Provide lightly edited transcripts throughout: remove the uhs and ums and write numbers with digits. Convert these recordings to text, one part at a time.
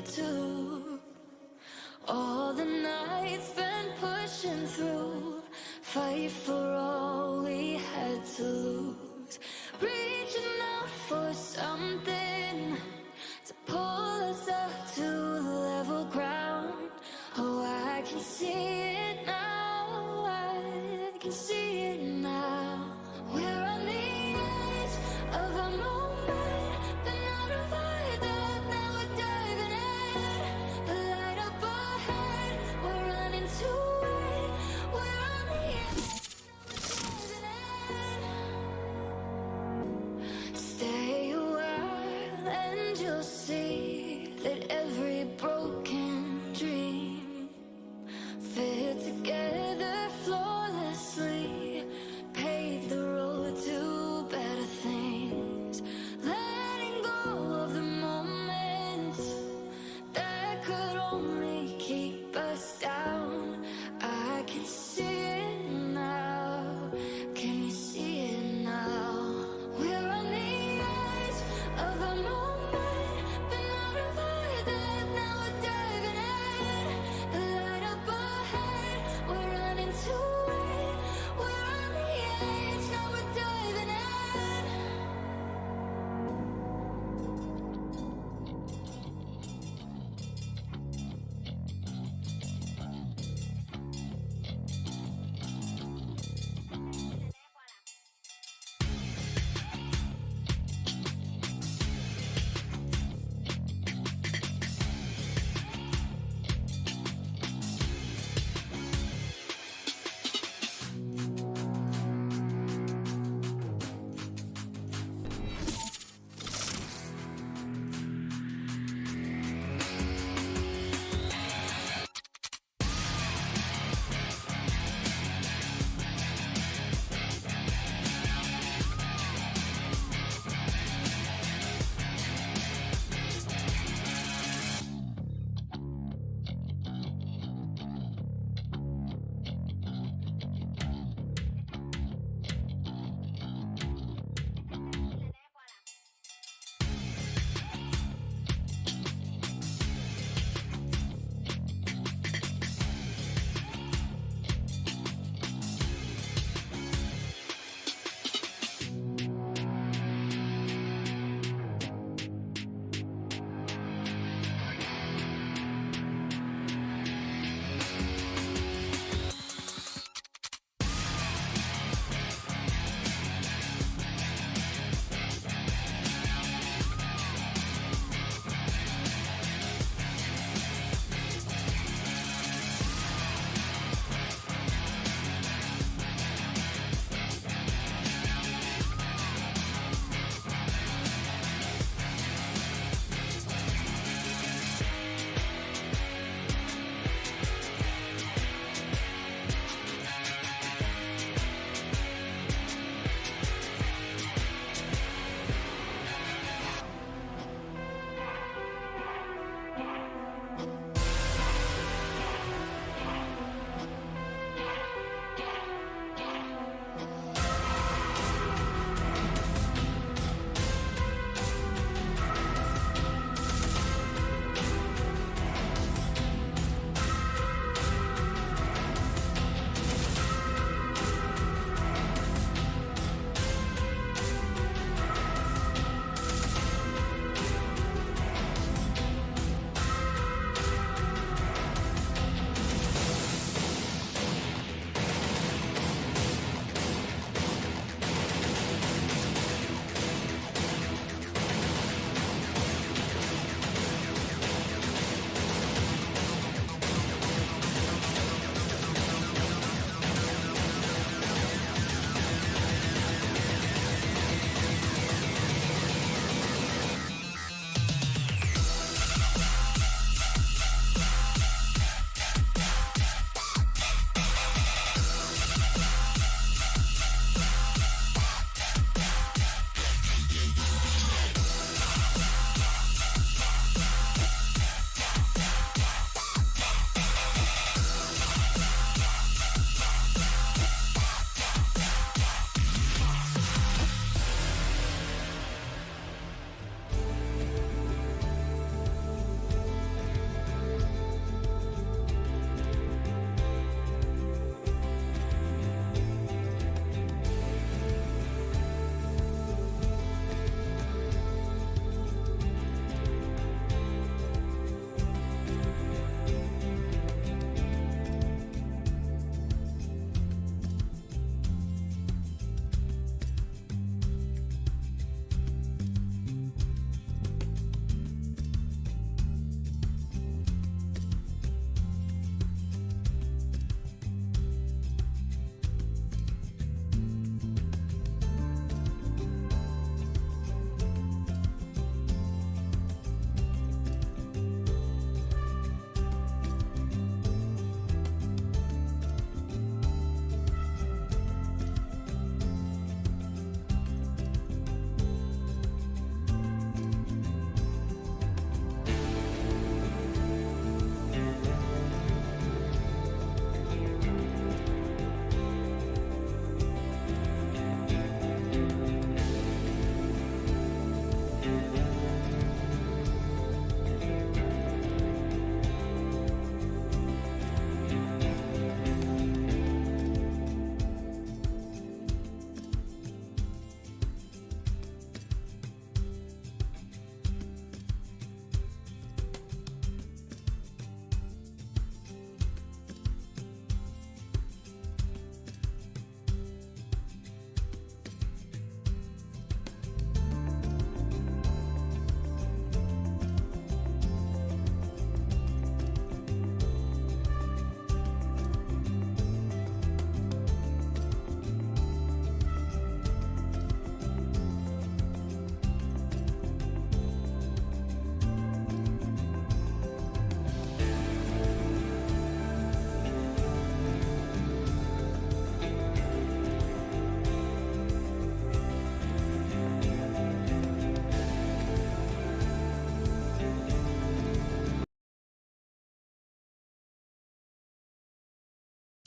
too. All the nights spent pushing through, fight for all we had to lose, reaching out for something to pull us up to level ground. Oh, I can see it now, I can see it now. We're on the edge of a moment, been out of order, now we're diving in. The light up ahead, we're running to it. We're on the edge, now we're diving in.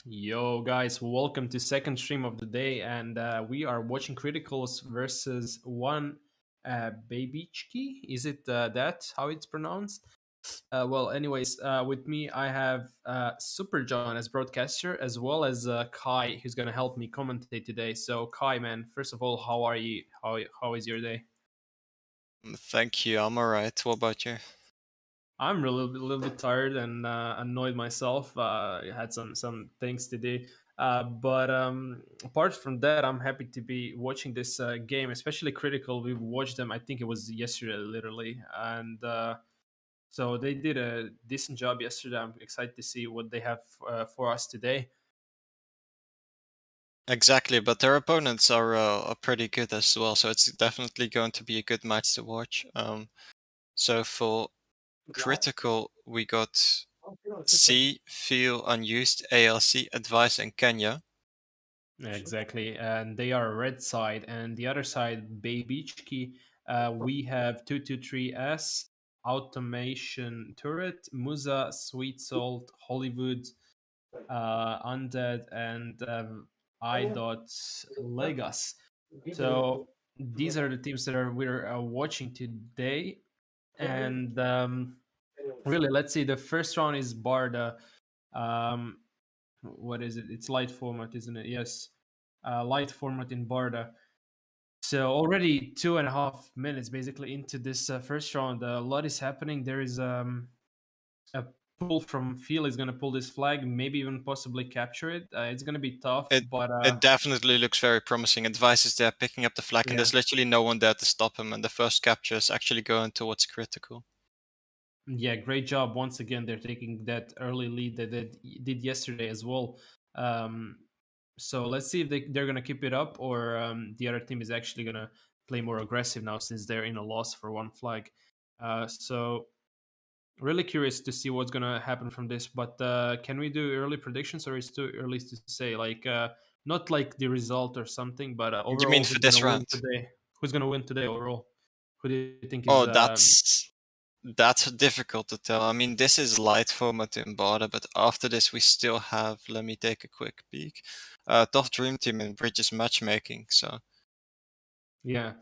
Yo, guys, welcome to second stream of the day, and we are watching Criticals versus one Babychki. Is it that how it's pronounced? With me I have Super John as broadcaster, as well as Kai, who's gonna help me commentate today. So, Kai, man, first of all, how are you? How is your day? Thank you. I'm alright. What about you? I'm a little bit tired and annoyed myself. I had some things to do, but apart from that, I'm happy to be watching this game, especially Critical. We watched them. I think it was yesterday, literally, and so they did a decent job yesterday. I'm excited to see what they have for us today. Exactly, but their opponents are pretty good as well, so it's definitely going to be a good match to watch. So for critical, we got C, Feel, Unused, ALC, Advice, and Kenya. Exactly, and they are red side, and the other side, Babychki. We have 223S, Automation Turret, Musa, Sweet Salt, Hollywood, Undead, and I. Legas. So these are the teams that we're watching today, and really, let's see. The first round is Barda. Um, what is it? It's light format, isn't it? Yes, light format in Barda. So already 2.5 minutes basically into this first round, a lot is happening. There is a pull from Feel is going to pull this flag, maybe even possibly capture it. It's going to be tough, It but it definitely looks very promising. Advice is there picking up the flag, and yeah, there's literally no one there to stop him. And the first capture is actually going towards critical. yeah, great job once again. They're taking that early lead that they did yesterday as well. Um, so let's see if they're going to keep it up, or the other team is actually going to play more aggressive now since they're in a loss for one flag. So really curious to see what's gonna happen from this. But can we do early predictions, or is it too early to say? Like, not like the result or something, but You mean overall, for who's this gonna win round? today? Who's gonna win today overall? Who do you think is? Oh, that's difficult to tell. I mean, this is light format in Border, but after this we still have, let me take a quick peek, Tough Dream Team and Bridges Matchmaking. So Yeah,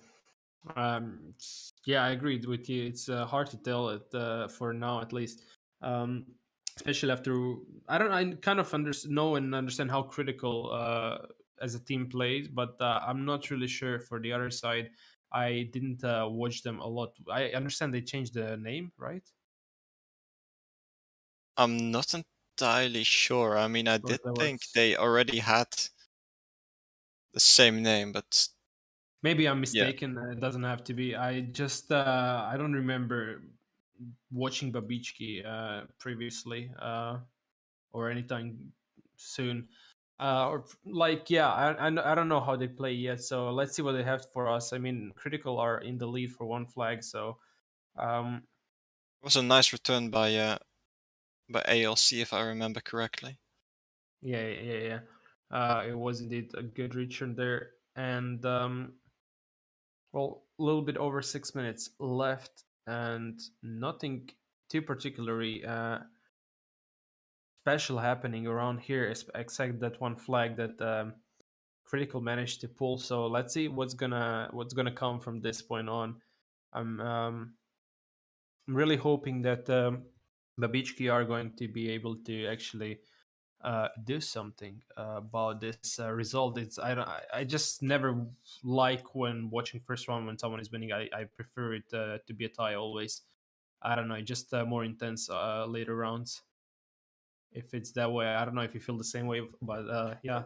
yeah, I agreed with you. It's hard to tell it for now, at least. Um, Especially after I kind of know and understand how critical as a team plays, but I'm not really sure for the other side. I didn't watch them a lot. I understand they changed the name, right? I'm not entirely sure. I mean, I Or did that think was they already had the same name, but maybe I'm yeah. mistaken. It doesn't have to be. I just I don't remember watching Babichki previously. Or anytime soon. Or like, yeah, I don't know how they play yet. So let's see what they have for us. I mean, Critical are in the lead for one flag. So um, It was a nice return by ALC if I remember correctly. yeah. It was indeed a good return there, and well, a little bit over 6 minutes left, and nothing too particularly special happening around here, except that one flag that Critical managed to pull. So let's see what's gonna come from this point on. I'm really hoping that Babichki are going to be able to actually do something about this result. It's I just never like when watching first round when someone is winning. I prefer it to be a tie always. I don't know, just more intense later rounds. If it's that way, I don't know if you feel the same way, but yeah.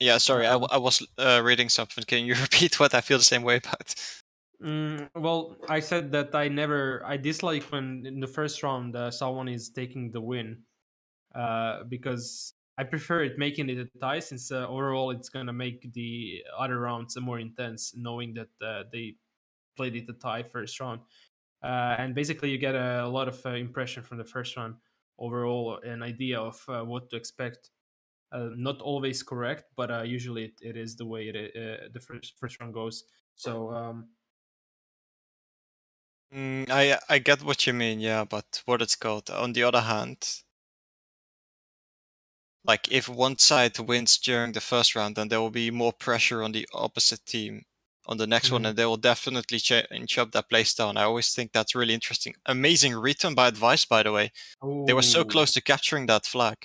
Yeah, sorry, Uh, I was reading something. Can you repeat what I feel the same way about? Well, I said that I dislike when in the first round someone is taking the win because I prefer it making it a tie since overall it's gonna make the other rounds more intense, knowing that they played it a tie first round, and basically you get a lot of impression from the first round overall, an idea of what to expect. Not always correct, but usually it is the way the first round goes. So. I get what you mean, yeah, but what it's called. On the other hand, like if one side wins during the first round, then there will be more pressure on the opposite team on the next one, and they will definitely change up that playstyle. And I always think that's really interesting. Amazing return by Advice, by the way. They were so Oh, close to capturing that flag.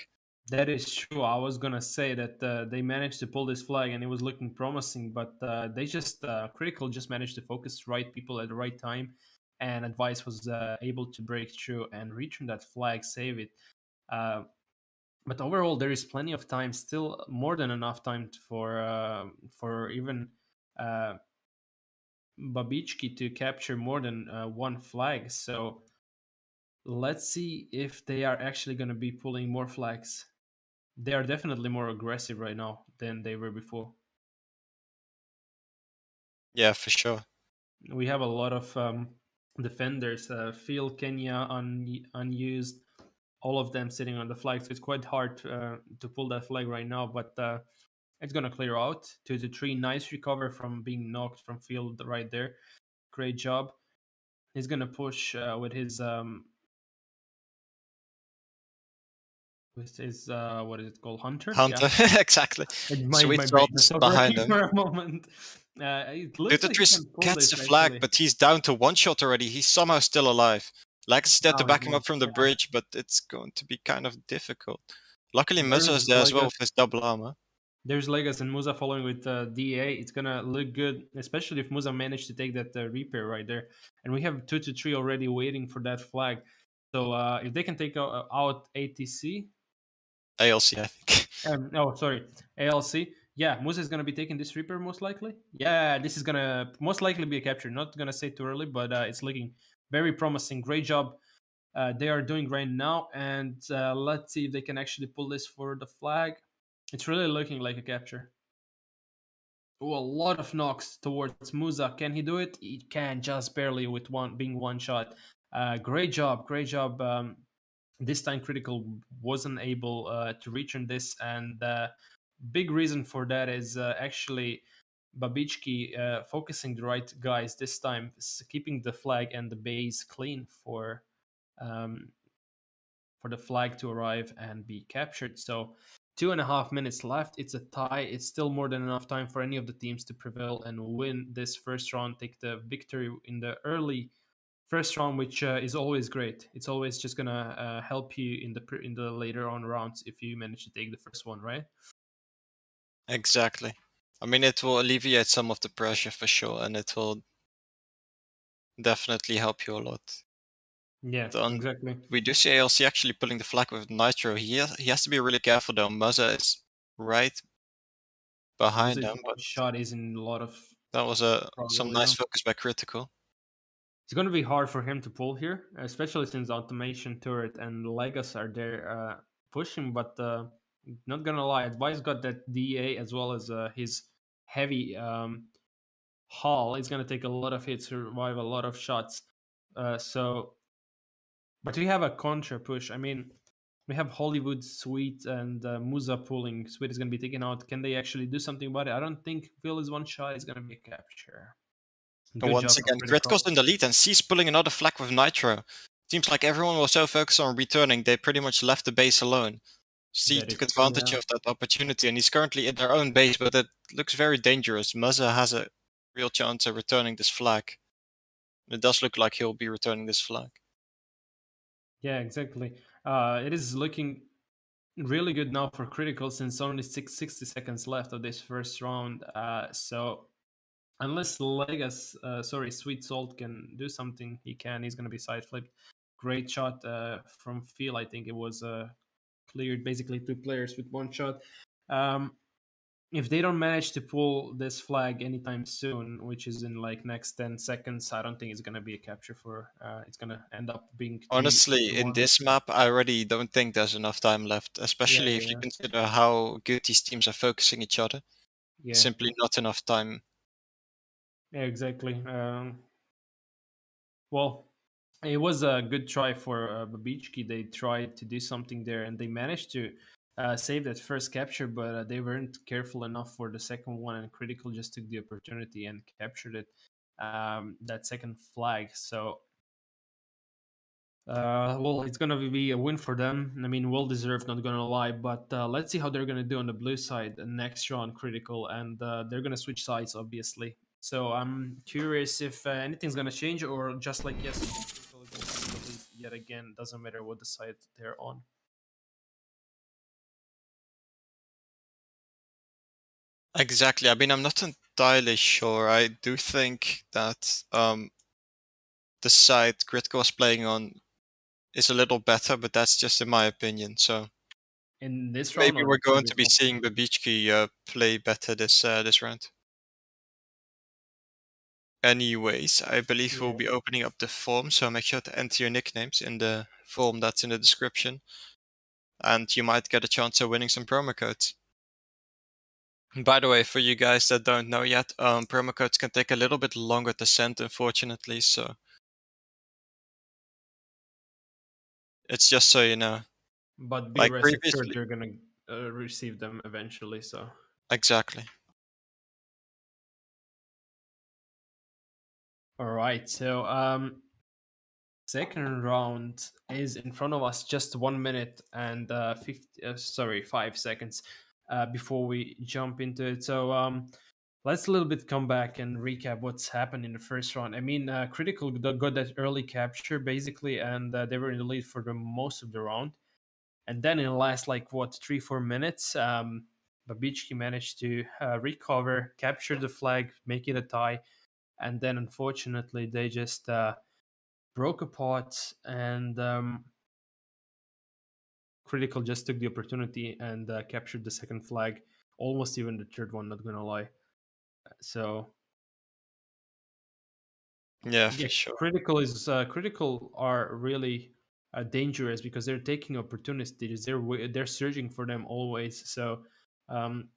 that is true. I was gonna say that they managed to pull this flag and it was looking promising, but they just Critical just managed to focus right people at the right time, and Advice was able to break through and return that flag, save it. Uh, but overall, there is plenty of time, still more than enough time for even uh, Babychki to capture more than one flag. So let's see if they are actually going to be pulling more flags. They are definitely more aggressive right now than they were before. Yeah, for sure. We have a lot of defenders, Phil, Kenya unused, all of them sitting on the flag. So it's quite hard to pull that flag right now, but it's going to clear out. 2-3, nice recover from being knocked from field right there. Great job. He's going to push with his what is it called? Hunter? Hunter, Yeah. exactly. My Sweet brain just Salt's stopped behind working him. for a moment. It looks like he Dutratris can pull gets this the flag, actually. but he's down to one shot already. He's somehow still alive. Lex is there to Down back him one. up from the Yeah. bridge, but it's going to be kind of difficult. Luckily, Musa is There's there as well Legas. with his double armor. There's Legas and Musa following with DA. It's gonna look good, especially if Musa managed to take that repair right there. And we have 2-3 already waiting for that flag. So if they can take out ATC, ALC, I think. no, sorry, ALC. Yeah, Musa is gonna be taking this reaper most likely. Yeah, this is gonna most likely be a capture. Not gonna say too early, but it's looking very promising. Great job they are doing right now, and let's see if they can actually pull this for the flag. It's really looking like a capture. Oh, a lot of knocks towards Musa. Can he do it? He can, just barely with one shot. Great job, great job. This time Critical wasn't able to return this, and big reason for that is actually Babychki focusing the right guys this time, keeping the flag and the base clean um, for the flag to arrive and be captured. So 2.5 minutes left. It's a tie. It's still more than enough time for any of the teams to prevail and win this first round, take the victory in the early first round, which is always great. It's always just gonna help you in the later on rounds if you manage to take the first one, right? Exactly. I mean, it will alleviate some of the pressure for sure, and it will definitely help you a lot. Yeah, Then exactly. we do see ALC actually pulling the flag with Nitro. He has to be really careful though. Musa is right behind Moses' him, one but shot is in a lot of that was some trouble, nice focus by Critical. It's going to be hard for him to pull here, especially since Automation Turret and Legas are there pushing. But not gonna lie, Advice got that DA as well as his heavy haul. He's gonna take a lot of hits, survive a lot of shots. But we have a contra push. I mean, we have Hollywood, Sweet, and Musa pulling. Sweet is gonna be taken out. Can they actually do something about it? I don't think Phil is one shot. Is gonna be a capture. And Good once job from again, Critical. Critical's in the lead, and C's pulling another flag with Nitro. Seems like everyone was so focused on returning, they pretty much left the base alone. C That took is true. advantage of that opportunity, and he's currently in their own base, but it looks very dangerous. Musa has a real chance of returning this flag. It does look like he'll be returning this flag. Yeah, exactly. It is looking really good now for Critical since only 60 seconds left of this first round. So unless Sweet Salt can do something, he can. He's going to be side flipped. Great shot from Phil. I think it was cleared basically two players with one shot. Um, if they don't manage to pull this flag anytime soon, which is in like next 10 seconds, I don't think it's going to be a capture for it's going to end up being 3 Honestly, to in 1. this map, I already don't think there's enough time left, Yeah, especially if you yeah, consider how good these teams are focusing each other. yeah. Simply not enough time. Yeah, exactly. Well, it was a good try for Babychki. They tried to do something there, and they managed to save that first capture, but they weren't careful enough for the second one, and Critical just took the opportunity and captured it. That second flag. So Well, it's gonna be a win for them. I mean, well deserved, not gonna lie. But let's see how they're gonna do on the blue side next round, critical, and they're gonna switch sides, obviously. So I'm curious if anything's gonna change, or just like yesterday, critical is gonna take the lead yet again. Doesn't matter what the side they're on. Exactly. I mean, I'm not entirely sure. I do think that the side Critical was playing on is a little better, but that's just in my opinion. So In this round maybe or we're the going to previous be one? seeing Babychki play better this round. Anyways, I believe we'll Yeah. be opening up the form, so make sure to enter your nicknames in the form that's in the description, and you might get a chance of winning some promo codes. By the way, for you guys that don't know yet, promo codes can take a little bit longer to send, unfortunately, so it's just so you know. But be Like rest assured previously. they're gonna receive them eventually. So. Exactly. All right. So second round is in front of us, just 1 minute and 5 seconds before we jump into it. So let's a little bit come back and recap what's happened in the first round. I mean, Critical got that early capture basically, and they were in the lead for the most of the round. And then in the last, like, what, 3-4 minutes, Babichki managed to recover, capture the flag, make it a tie. And then unfortunately, they just broke apart, and Critical just took the opportunity and captured the second flag, almost even the third one, not gonna lie. So Yeah, yeah, for sure. Critical are really dangerous because they're taking opportunities. They're searching for them always. So um,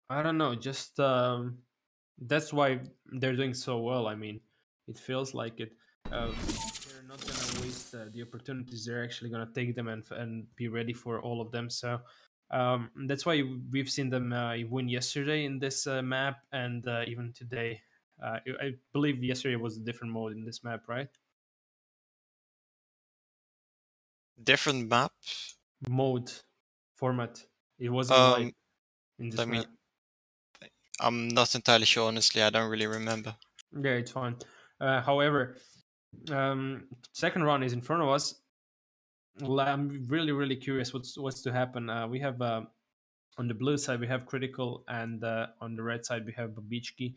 I don't know, just that's why they're doing so well. I mean, it feels like it. They're not gonna waste the opportunities. They're actually gonna take them and be ready for all of them. So that's why we've seen them win yesterday in this map, and even today. I believe yesterday was a different mode in this map, right? Different map. Mode format. It wasn't live Um, in this let me. map. I'm not entirely sure, honestly. I don't really remember. Yeah, it's fine. However, second round is in front of us. Well, I'm really, really curious what's to happen. We have on the blue side we have Critical, and on the red side we have Babichki.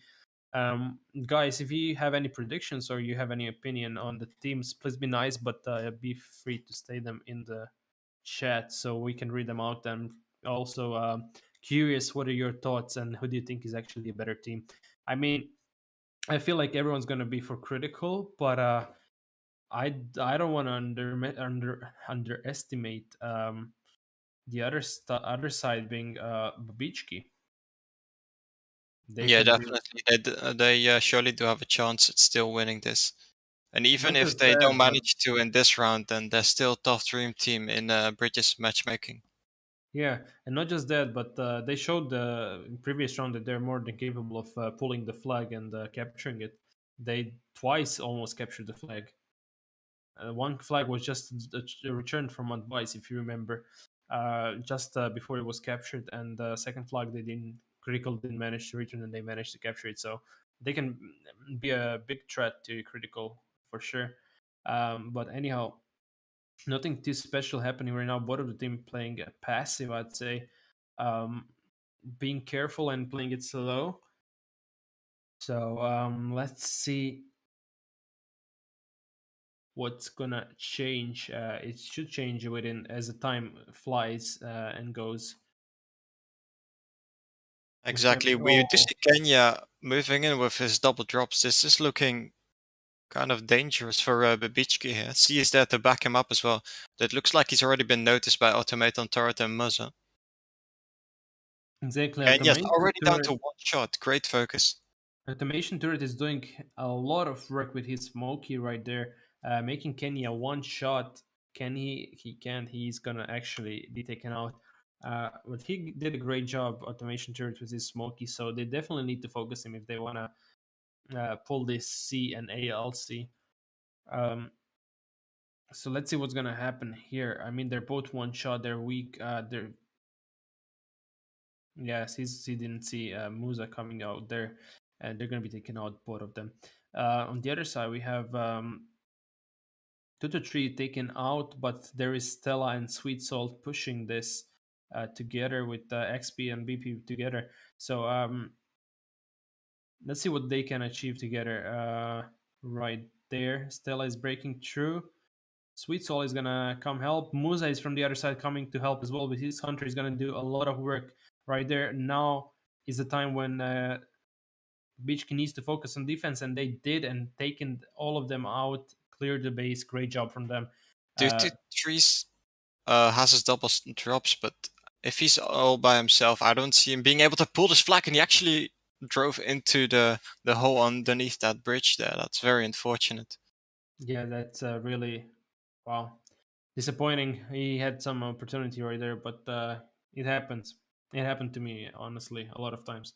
Guys, if you have any predictions or you have any opinion on the teams, please be nice, but be free to state them in the chat so we can read them out. And also curious, what are your thoughts and who do you think is actually a better team? I mean, I feel like everyone's gonna be for Critical, but I don't want to underestimate the other side being Babichki. They Yeah, can really, definitely. They surely do have a chance at still winning this. And even not if just they don't that, but manage to in this round, then they're still top dream team in British matchmaking. yeah, and not just that, but they showed the previous round that they're more than capable of pulling the flag and capturing it. They twice almost captured the flag. One flag was just returned from advice, if you remember, just before it was captured, and the second flag they didn't Critical didn't manage to return, and they managed to capture it. So they can be a big threat to Critical for sure. But anyhow, nothing too special happening right now. Both of the team playing passive, I'd say, um, being careful and playing it slow. So let's see what's gonna change. It should change within as the time flies and goes. We have Exactly. We do see Kenya moving in with his double drops. This is looking kind of dangerous for Babichki here. C is there to back him up as well. That looks like he's already been noticed by Automaton, Turret, and Muzza. exactly Kenya's automation already down to turret. one shot. Great focus. Automation turret is doing a lot of work with his smoky right there, making Kenya one shot. Can he? He can't. He's gonna actually be taken out. But he did a great job, automation turret, with his smoky. So they definitely need to focus him if they wanna pull this C and ALC. So let's see what's gonna happen here. I mean, they're both one shot. They're weak. They're Yes, he didn't see Musa coming out there, and they're gonna be taking out both of them. On the other side, we have 2 to 3 taken out, but there is Stella and Sweet Salt pushing this together with XP and BP together. So let's see what they can achieve together. Right there, Stella is breaking through. Sweet Soul is gonna come help. Musa is from the other side coming to help as well, but his hunter is gonna do a lot of work right there. Now is the time when Babychki needs to focus on defense, and they did, and taken all of them out, cleared the base. Great job from them. Dude, Trees has his doubles and drops, but if he's all by himself, I don't see him being able to pull this flag, and he actually drove into the hole underneath that bridge there. That's very unfortunate. Yeah, that's really wow, disappointing. He had some opportunity right there, but it happens. It happened to me honestly a lot of times.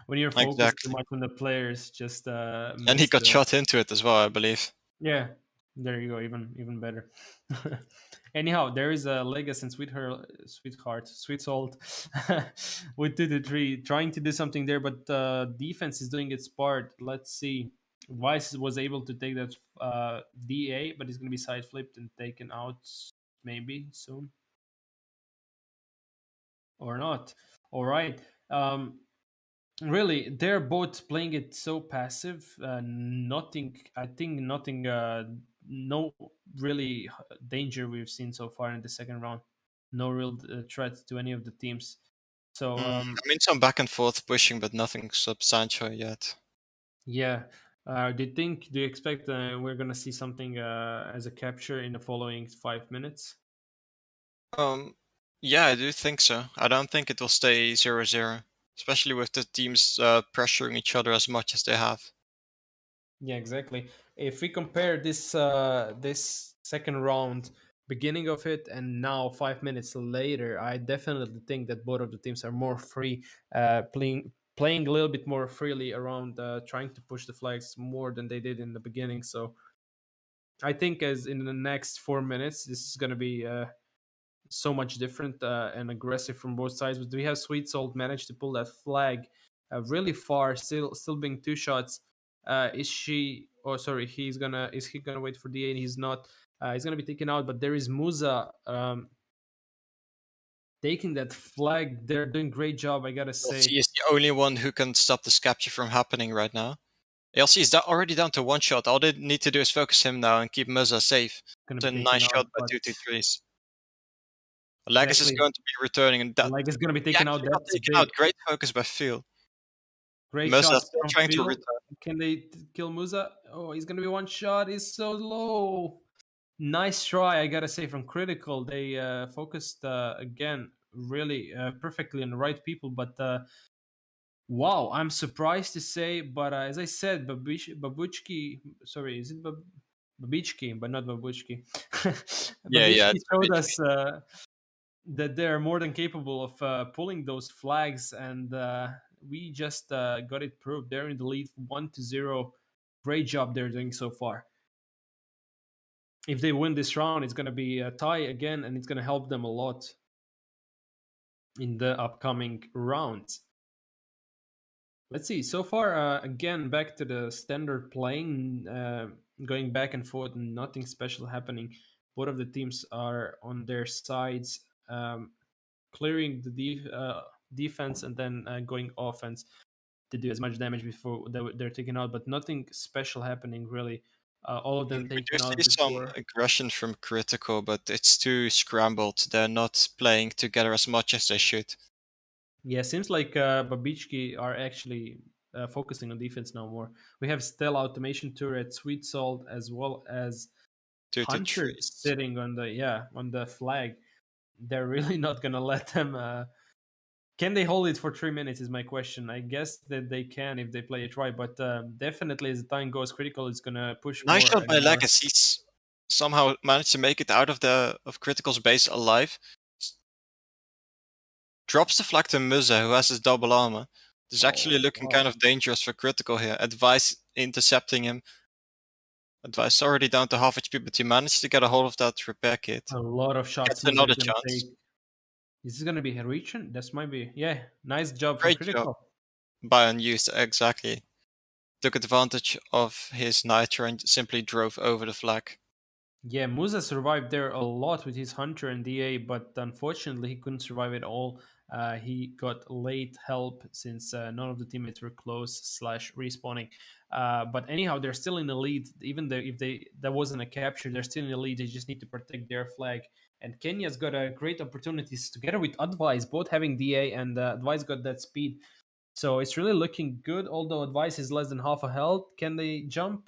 When you're focused too Exactly. much on the players, just And he miss got the. shot into it as well, I believe. Yeah, there you go. Even better. Anyhow, there is a Legacy and Sweet Salt with 2 to 3 trying to do something there, but defense is doing its part. Let's see. Vice was able to take that DA, but he's going to be side flipped and taken out maybe soon or not. All right. Really, they're both playing it so passive. Nothing, I think, nothing, no really danger we've seen so far in the second round. No real threat to any of the teams. So, I mean, some back and forth pushing, but nothing substantial yet. yeah. Do you expect we're going to see something as a capture in the following 5 minutes? Yeah, I do think so. I don't think it will stay 0-0, especially with the teams pressuring each other as much as they have. Yeah, exactly. If we compare this second round, beginning of it, and now 5 minutes later, I definitely think that both of the teams are more free, playing a little bit more freely around, trying to push the flags more than they did in the beginning. So I think as in the next 4 minutes, this is going to be so much different and aggressive from both sides. But we have Sweet Salt managed to pull that flag really far, still being 2 shots. Is she? Oh, sorry. Is he gonna wait for the 8? He's not. He's gonna be taken out. But there is Musa taking that flag. They're doing great job. I gotta LC say. is the only one who can stop this capture from happening right now. LC is already down to 1 shot. All they need to do is focus him now and keep Musa safe. Gonna It's be a taken nice out. shot by But 2-2-3s. Legacy is exactly, going to be returning, and that like is gonna be he taken out. actually got That's taken out. big. Great focus by Phil. Great Musa shots still from trying to Phil. return. Can they kill Musa? Oh, he's gonna be one shot. He's so low. Nice try, I gotta say, from Critical. They focused again really perfectly on the right people. But wow, I'm surprised to say. But as I said, Babuchki, sorry, is it Babichki, but not Babuchki. Yeah, Babichki it's a showed bit us that they're more than capable of pulling those flags, and we just got it proved. They're in the lead 1-0. Great job they're doing so far. If they win this round, it's going to be a tie again, and it's going to help them a lot in the upcoming rounds. Let's see. So far, again, back to the standard playing, going back and forth, nothing special happening. Both of the teams are on their sides, clearing the defense and then going offense to do as much damage before they're taken out, but nothing special happening really. All of them We do taken see out some before. aggression from Critical, but it's too scrambled. They're not playing together as much as they should. Yeah, seems like Babichki are actually focusing on defense now more. We have Stella automation turret, Sweet Salt, as well as Due to Hunter trees. sitting on the flag. They're really not gonna let them. Can they hold it for 3 minutes? Is my question. I guess that they can if they play it right, but definitely as the time goes, Critical is gonna push Nice more shot by and more. Legacy. Somehow managed to make it out of Critical's base alive. Drops the flag to Musa, who has his double armor. This is actually Oh looking wow! kind of dangerous for Critical here. Advice intercepting him. Advice already down to half HP, but he managed to get a hold of that repair kit. A lot of shots Gets Musa is another gonna take. chance. Is this gonna be a region? This might be. Yeah, nice job from Great job Critical. by Unused, exactly. Took advantage of his nitro and simply drove over the flag. Yeah, Musa survived there a lot with his Hunter and DA, but unfortunately he couldn't survive it all. He got late help since none of the teammates were close slash respawning. But anyhow, they're still in the lead. Even though if that wasn't a capture, they're still in the lead. They just need to protect their flag. And Kenya's got a great opportunities together with Advice, both having DA and Advice got that speed. So it's really looking good. Although Advice is less than half a health, can they jump?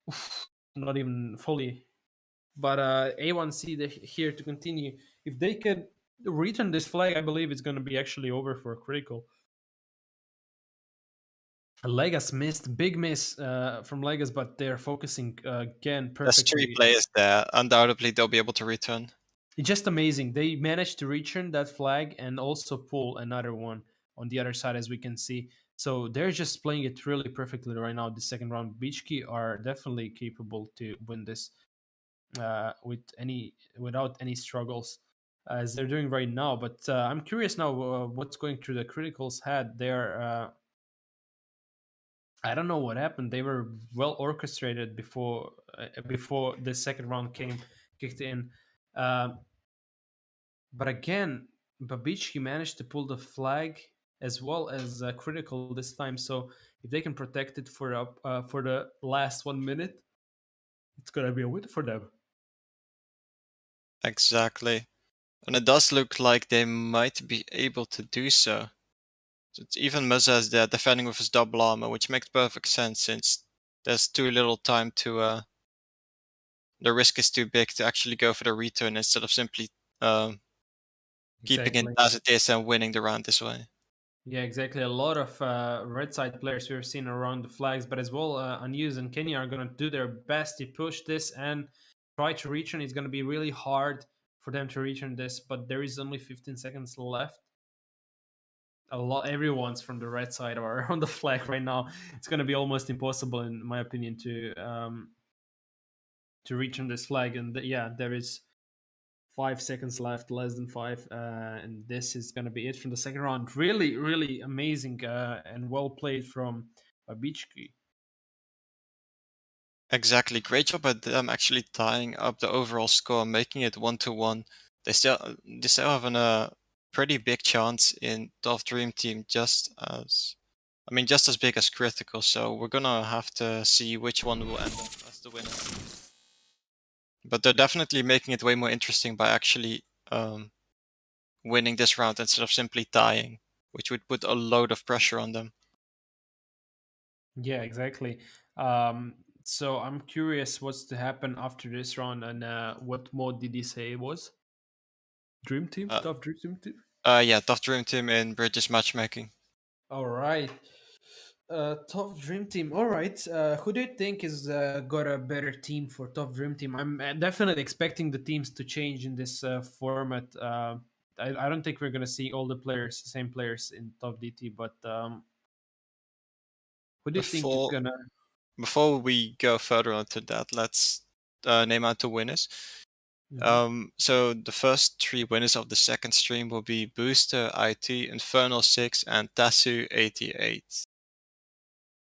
Oof, not even fully. But A1C here to continue. If they can return this flag, I believe it's going to be actually over for Critical. Legas missed, big miss from Legas, but they're focusing again There's 3 perfectly. players there. Undoubtedly, they'll be able to return. It's just amazing. They managed to return that flag and also pull another one on the other side, as we can see. So they're just playing it really perfectly right now. The second round, Babychki are definitely capable to win this without any struggles as they're doing right now. But I'm curious now what's going through the Critical's head. They're I don't know what happened. They were well orchestrated before the second round kicked in. Uh, but again, Babichki managed to pull the flag as well as Critical this time. So if they can protect it for the last 1 minute, it's gonna be a win for them. Exactly. And it does look like they might be able to do so. It's even Musa is there defending with his double armor, which makes perfect sense since there's too little time to the risk is too big to actually go for the return instead of simply keeping it Exactly. as it is and winning the round this way. Yeah, exactly. A lot of red side players we've seen around the flags, but as well, Unused and Kenya are going to do their best to push this and try to reach, and it's going to be really hard for them to reach on this. But there is only 15 seconds left. Everyone's from the red side or on the flag right now. It's going to be almost impossible, in my opinion, to reach on this flag. And yeah, there is 5 seconds left, less than five, and this is going to be it from the second round. Really, really amazing and well played from Babichki. Exactly. Great job at them actually tying up the overall score, making it 1-1. They still have a pretty big chance in Top Dream Team, just as big as Critical. So we're gonna have to see which one will end up as the winner. But they're definitely making it way more interesting by actually winning this round instead of simply dying, which would put a load of pressure on them. Yeah, exactly. So I'm curious what's to happen after this round, and what mode did he say it was? Dream Team, Uh, Tough Dream Team. yeah, Tough Dream Team in British matchmaking. All right. Tough Dream Team. All right. Who do you think is got a better team for Tough Dream Team? I'm definitely expecting the teams to change in this format. I don't think we're gonna see all the players, same players in Tough DT. But who do you think is Before gonna? before we go further into that, let's name out the winners. Mhm. So the first 3 winners of the second stream will be Booster, IT, Infernal 6, and Tasu 88.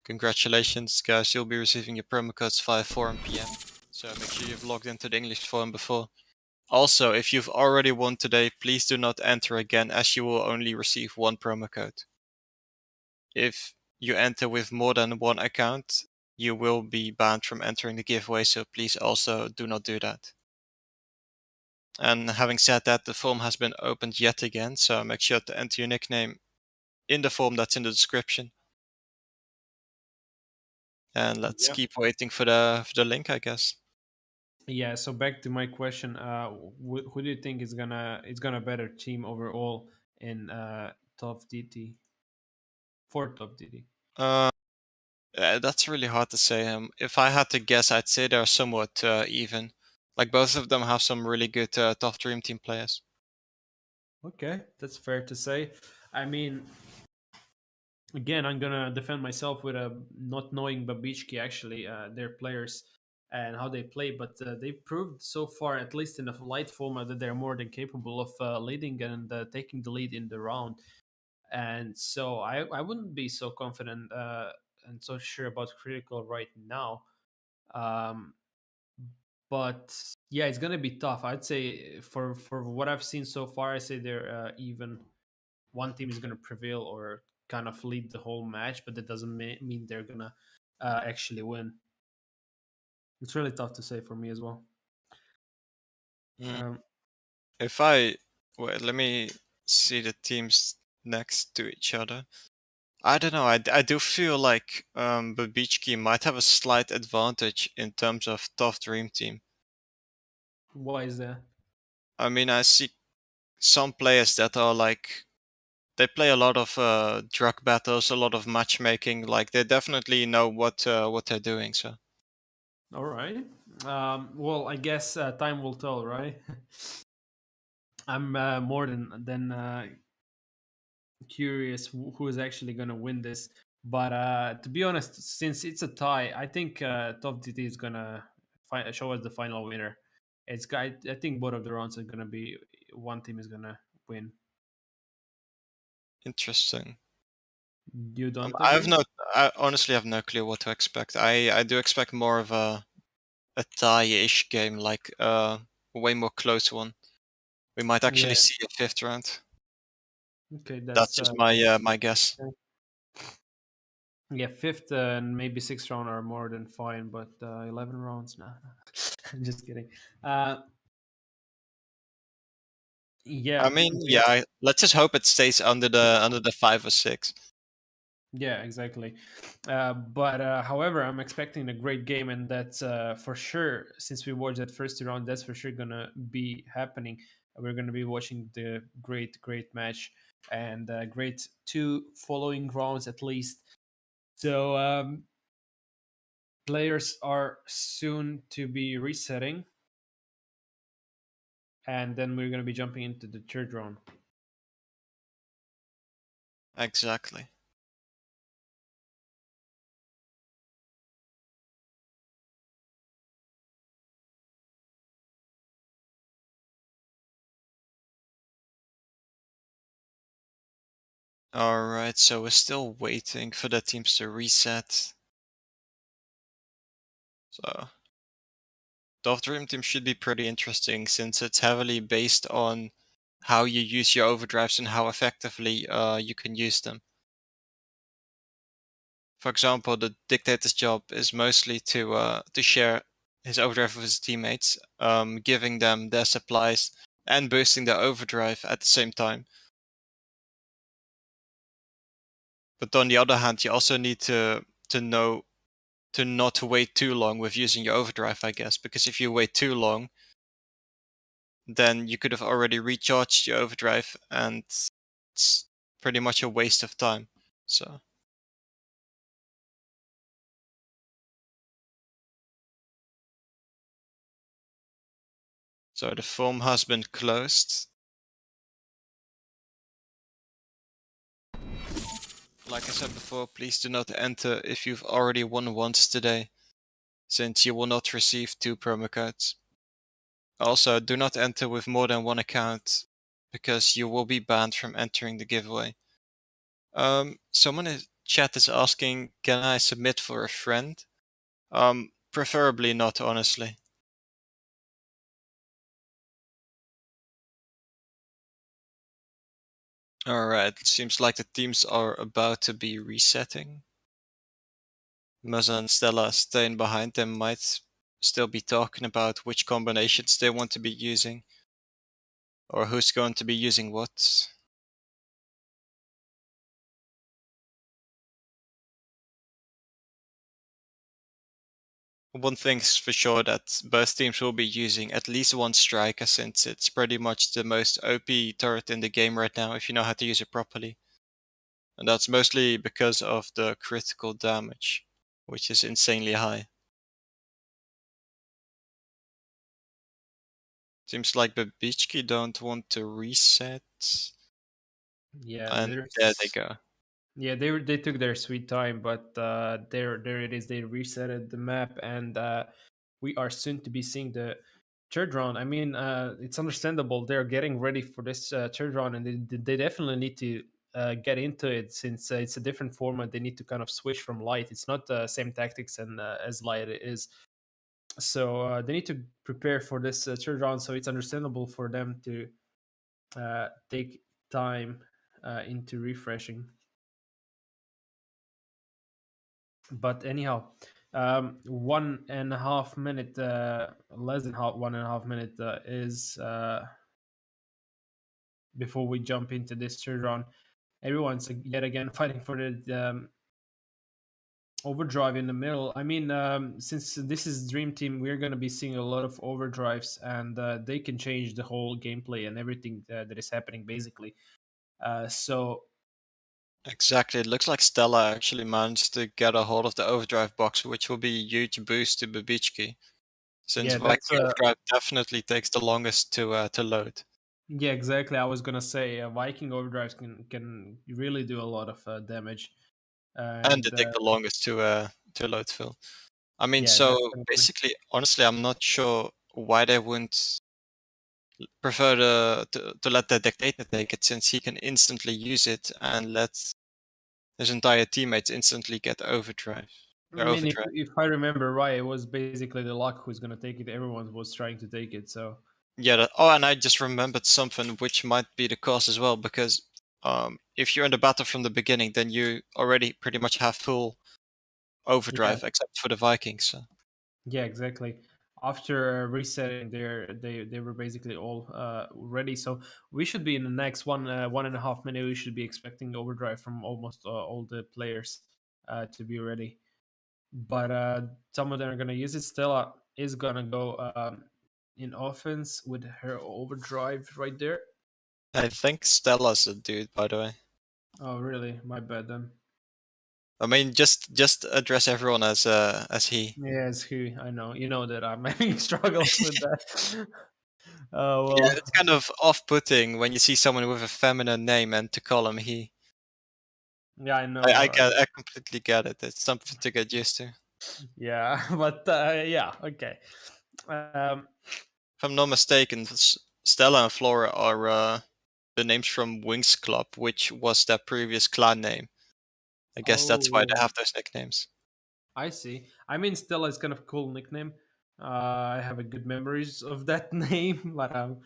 Congratulations, guys! You'll be receiving your promo codes via 4 p.m. So make sure you've logged into the English forum before. Also, if you've already won today, please do not enter again, as you will only receive one promo code. If you enter with more than one account, you will be banned from entering the giveaway, so please also do not do that. And having said that, the form has been opened yet again, so make sure to enter your nickname in the form that's in the description. And let's Yeah. keep waiting for the link, I guess. Yeah. So back to my question. Who do you think is gonna better team overall in Tough DT for Tough DT? Uh, that's really hard to say. If I had to guess, I'd say they're somewhat even. Like both of them have some really good Tough Dream Team players. Okay, that's fair to say. I mean, Again, I'm gonna defend myself with not knowing Babichki actually, their players and how they play, but they've proved so far, at least in the light format, that they're more than capable of leading and taking the lead in the round. And so I wouldn't be so confident and so sure about critical right now. Um, but yeah, it's gonna be tough. I'd say for what I've seen so far, I say they're even one team is gonna prevail or kind of lead the whole match, but that doesn't mean they're gonna actually win. It's really tough to say for me as well. Mm. Um, If I wait, let me see the teams next to each other. I don't know. I do feel like Babichki might have a slight advantage in terms of tough dream team. why is that? I mean, I see some players that are like they play a lot of drug battles, a lot of matchmaking. Like they definitely know what they're doing. So All right. Well, I guess time will tell, right? I'm more than curious who is actually going to win this. But to be honest, since it's a tie, I think Top DT is going to show us the final winner. I think both of the rounds are going to be one team is going to win. interesting. You don't I have agree? no. I honestly have no clue what to expect. I do expect more of a tie-ish game, like a way more close one. We might actually Yeah. see a fifth round. Okay, That's that's just my guess. yeah, fifth and maybe sixth round are more than fine, but 11 rounds, nah. I'm just kidding. Uh, I yeah, mean, okay. yeah. Let's just hope it stays under the 5 or 6. Yeah, exactly. But however, I'm expecting a great game, and that's for sure. Since we watched that first round, that's for sure gonna be happening. We're gonna be watching the great match and great two following rounds at least. So players are soon to be resetting, and then we're gonna be jumping into the third round. Exactly. All right. So we're still waiting for the teams to reset. So Dove Dream Team should be pretty interesting since it's heavily based on how you use your overdrives and how effectively you can use them. For example, the Dictator's job is mostly to share his overdrive with his teammates, giving them their supplies and boosting their overdrive at the same time. But on the other hand, you also need to know to not wait too long with using your overdrive, I guess, because if you wait too long, then you could have already recharged your overdrive, and it's pretty much a waste of time. So the form has been closed. Like I said before, please do not enter if you've already won once today, since you will not receive 2 promo codes. Also, do not enter with more than one account, because you will be banned from entering the giveaway. Someone in chat is asking, can I submit for a friend? Preferably not, honestly. Alright, seems like the teams are about to be resetting. Muzza and Stella staying behind them might still be talking about which combinations they want to be using, or who's going to be using what. One thing's for sure that both teams will be using at least one striker, since it's pretty much the most OP turret in the game right now if you know how to use it properly. And that's mostly because of the critical damage, which is insanely high. Seems like Babychki don't want to reset. Yeah, And there they there's go. Yeah, they took their sweet time, but there it is. They resetted the map, and we are soon to be seeing the third round. I mean, it's understandable they're getting ready for this third round, and they definitely need to get into it since it's a different format. They need to kind of switch from light. It's not the same tactics and as light is. So they need to prepare for this third round. So it's understandable for them to take time into refreshing. But anyhow, 1.5 minute, less than 1.5 minute is before we jump into this third round. Everyone's yet again fighting for the overdrive in the middle. I mean, since this is Dream Team, we're going to be seeing a lot of overdrives, and they can change the whole gameplay and everything that is happening, basically. So Exactly. It looks like Stella actually managed to get a hold of the overdrive box, which will be a huge boost to Babychki, since yeah, that's Viking overdrive definitely takes the longest to load, yeah, exactly. I was gonna say Viking overdrives can really do a lot of damage, and they and take the longest to load fill. I mean, yeah, so definitely. basically, honestly, I'm not sure why they wouldn't prefer to let the dictator take it, since he can instantly use it and let his entire teammates instantly get overdrive. I Their mean, overdrive. if I remember right, it was basically the luck who's gonna take it. Everyone was trying to take it, so Yeah. Oh, and I just remembered something which might be the cause as well, because if you're in the battle from the beginning, then you already pretty much have full yeah, overdrive, except for the Vikings. So. yeah, exactly. After resetting, they were basically all ready. So we should be in the next 1.5 minute. We should be expecting overdrive from almost all the players to be ready. But some of them are going to use it. Stella is going to go in offense with her overdrive right there. I think Stella's a dude, by the way. Oh, really? My bad then. I mean, just address everyone as he. Yes, who I know. You know that I'm having struggles with that. Oh, Yeah, well. it's kind of off-putting when you see someone with a feminine name and to call him he. Yeah, I I know. get, I completely get it. It's something to get used to. Yeah, but yeah, okay. Um, If I'm not mistaken, Stella and Flora are the names from Wings Club, which was their previous clan name. I guess that's why they oh, have those nicknames. I see. I mean, Stella is kind of a cool nickname. I have a good memories of that name, but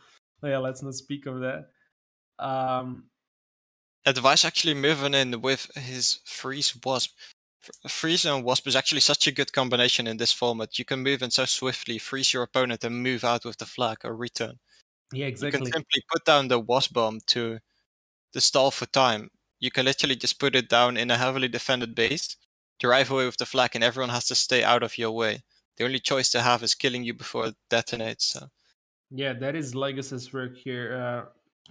yeah, let's not speak of that. Um, Advice actually moving in with his Freeze Wasp. Freeze and Wasp is actually such a good combination in this format. You can move in so swiftly, freeze your opponent, and move out with the flag or return. yeah, You can exactly. simply put down the Wasp bomb to stall for time. You can literally just put it down in a heavily defended base, drive away with the flag, and everyone has to stay out of your way. The only choice to have is killing you before it detonates. So. Yeah, that is Legacy's work here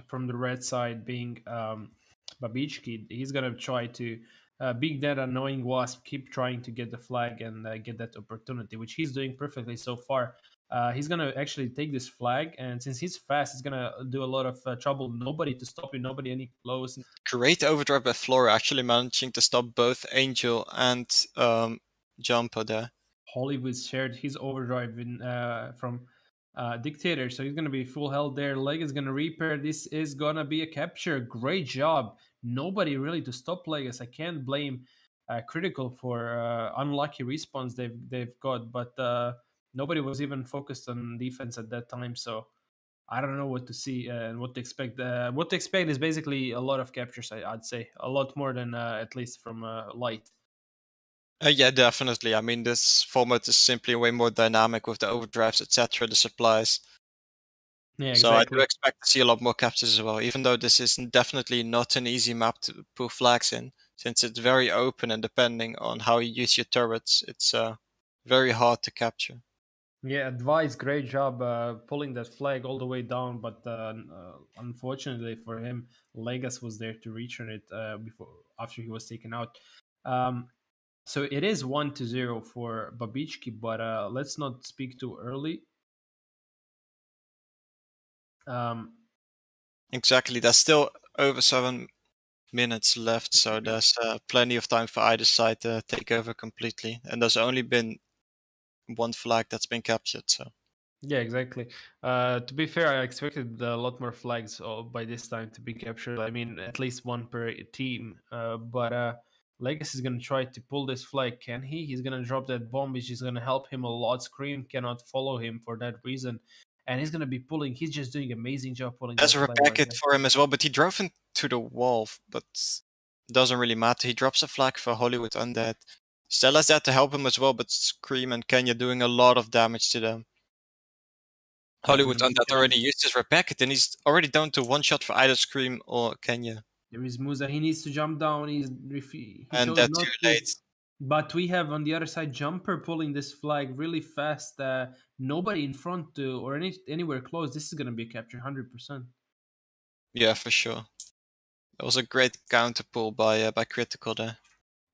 from the red side being Babychki. He's going to try to being that annoying wasp, keep trying to get the flag and get that opportunity, which he's doing perfectly so far. He's going to actually take this flag, and since he's fast, he's going to do a lot of trouble. Nobody to stop him, nobody any close. Great overdrive by Flora, actually managing to stop both Angel and Jumper there. Hollywood shared his overdrive from Dictator, so he's gonna be full health there. Leg is gonna repair. This is gonna be a capture. Great job. Nobody really to stop Legas. I can't blame Critical for unlucky respawns they've got, but nobody was even focused on defense at that time. So I don't know what to see and what to expect. What to expect is basically a lot of captures. I'd say a lot more than at least from Light. Yeah, definitely. I mean, this format is simply way more dynamic with the overdrives, etc., the supplies. Yeah, So I do exactly. expect to see a lot more captures as well, even though this is definitely not an easy map to put flags in, since it's very open and depending on how you use your turrets, it's very hard to capture. Yeah, Advice, great job pulling that flag all the way down, but unfortunately for him, Legas was there to return it before after he was taken out. Um, so it is 1-0 for Babichki, but let's not speak too early. Um, Exactly, that's still over 7 minutes left, so there's plenty of time for either side to take over completely. And there's only been one flag that's been captured, so. Yeah, exactly. To be fair, I expected a lot more flags by this time to be captured. I mean, at least one per team. But Legacy is gonna try to pull this flag. Can he? He's gonna drop that bomb, which is gonna help him a lot. Scream cannot follow him for that reason, and he's gonna be pulling. He's just doing amazing job pulling There's that a flag repair right kit there. for him as well, but he drove into the wall, but doesn't really matter. He drops a flag for Hollywood Undead. Stella's there to help him as well, but Scream and Kenya doing a lot of damage to them. Hollywood He Undead cannot. already used his repair kit, and he's already down to one shot for either Scream or Kenya. There is Musa. He needs to jump down. He And chose they're not too to. late. But we have on the other side Jumper pulling this flag really fast. Nobody in front or anywhere close. This is gonna be a capture 100%. Yeah, for sure. That was a great counter pull by Critical there.